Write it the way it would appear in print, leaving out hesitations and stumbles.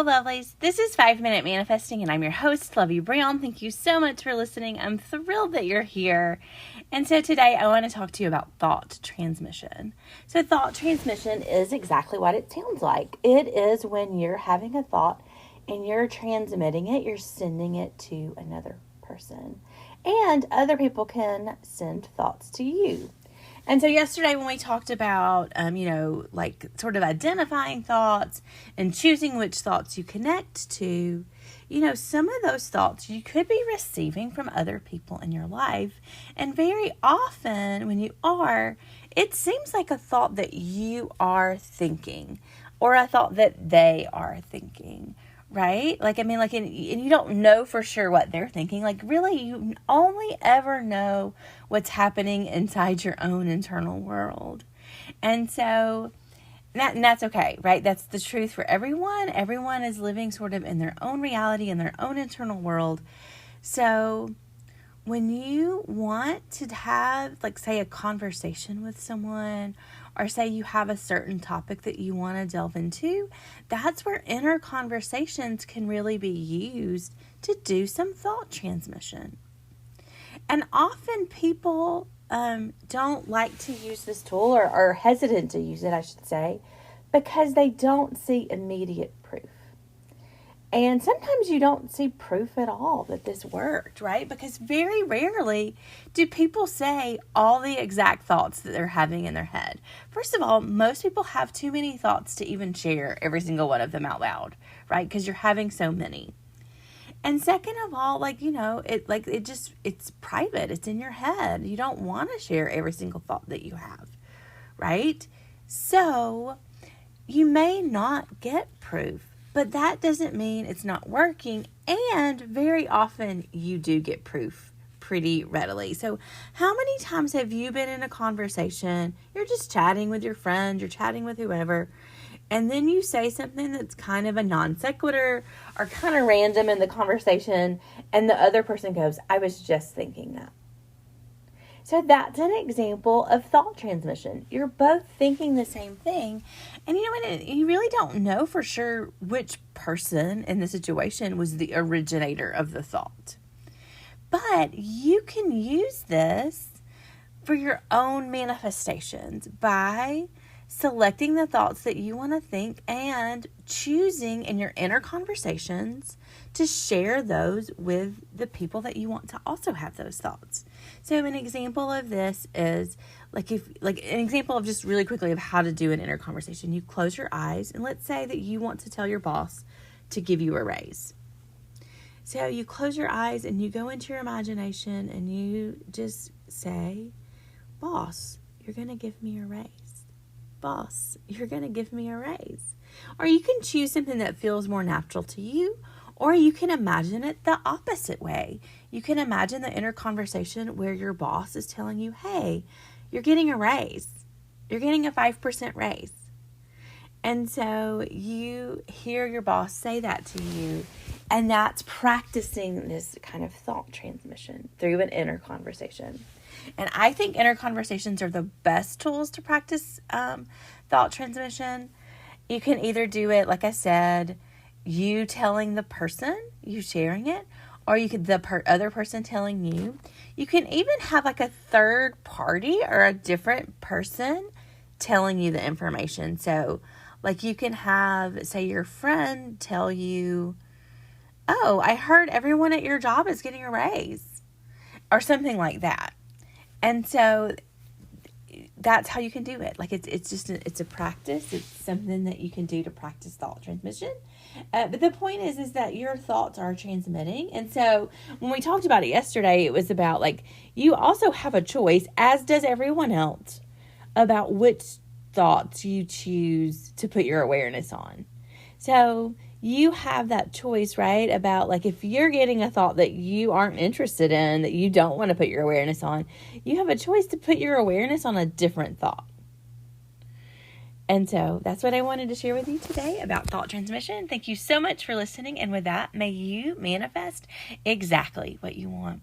Hello, lovelies. This is 5-Minute Manifesting, and I'm your host, Lovey Brown. Thank you so much for listening. I'm thrilled that you're here. And so today I want to talk to you about thought transmission. So thought transmission is exactly what it sounds like. It is when you're having a thought and you're transmitting it, you're sending it to another person. And other people can send thoughts to you. And so yesterday when we talked about, sort of identifying thoughts and choosing which thoughts you connect to, some of those thoughts you could be receiving from other people in your life. And very often when you are, it seems like a thought that you are thinking or a thought that they are thinking. Right? And you don't know for sure what they're thinking. Really, you only ever know what's happening inside your own internal world. And so, that's okay, right? That's the truth for everyone. Everyone is living sort of in their own reality, in their own internal world. So, when you want to have, say, a conversation with someone, or say you have a certain topic that you want to delve into, that's where inner conversations can really be used to do some thought transmission. And often people don't like to use this tool or are hesitant to use it, I should say, because they don't see immediate proof. And sometimes you don't see proof at all that this worked, right? Because very rarely do people say all the exact thoughts that they're having in their head. First of all, most people have too many thoughts to even share every single one of them out loud, right? Because you're having so many. And second of all, it's private. It's in your head. You don't want to share every single thought that you have, right? So you may not get proof. But that doesn't mean it's not working, and very often you do get proof pretty readily. So how many times have you been in a conversation, you're just chatting with your friend, you're chatting with whoever, and then you say something that's kind of a non sequitur or kind of random in the conversation, and the other person goes, I was just thinking that. So that's an example of thought transmission. You're both thinking the same thing. And you really don't know for sure which person in the situation was the originator of the thought. But you can use this for your own manifestations by selecting the thoughts that you want to think and choosing in your inner conversations to share those with the people that you want to also have those thoughts. So an example of this is an example of just really quickly of how to do an inner conversation. You close your eyes and let's say that you want to tell your boss to give you a raise. So you close your eyes and you go into your imagination and you just say, boss, you're going to give me a raise. Boss, you're going to give me a raise. Or you can choose something that feels more natural to you, or you can imagine it the opposite way. You can imagine the inner conversation where your boss is telling you, hey, you're getting a raise. You're getting a 5% raise. And so you hear your boss say that to you, and that's practicing this kind of thought transmission through an inner conversation. And I think inner conversations are the best tools to practice thought transmission. You can either do it, like I said, you telling the person, you sharing it, or you could other person telling you. You can even have a third party or a different person telling you the information. So you can have, say, your friend tell you, oh, I heard everyone at your job is getting a raise, or something like that. And so that's how you can do it. It's a practice. It's something that you can do to practice thought transmission. But the point is that your thoughts are transmitting. And so when we talked about it yesterday, it was about you also have a choice, as does everyone else, about which thoughts you choose to put your awareness on. So you have that choice, right? About if you're getting a thought that you aren't interested in, that you don't want to put your awareness on, you have a choice to put your awareness on a different thought. And so that's what I wanted to share with you today about thought transmission. Thank you so much for listening. And with that, may you manifest exactly what you want.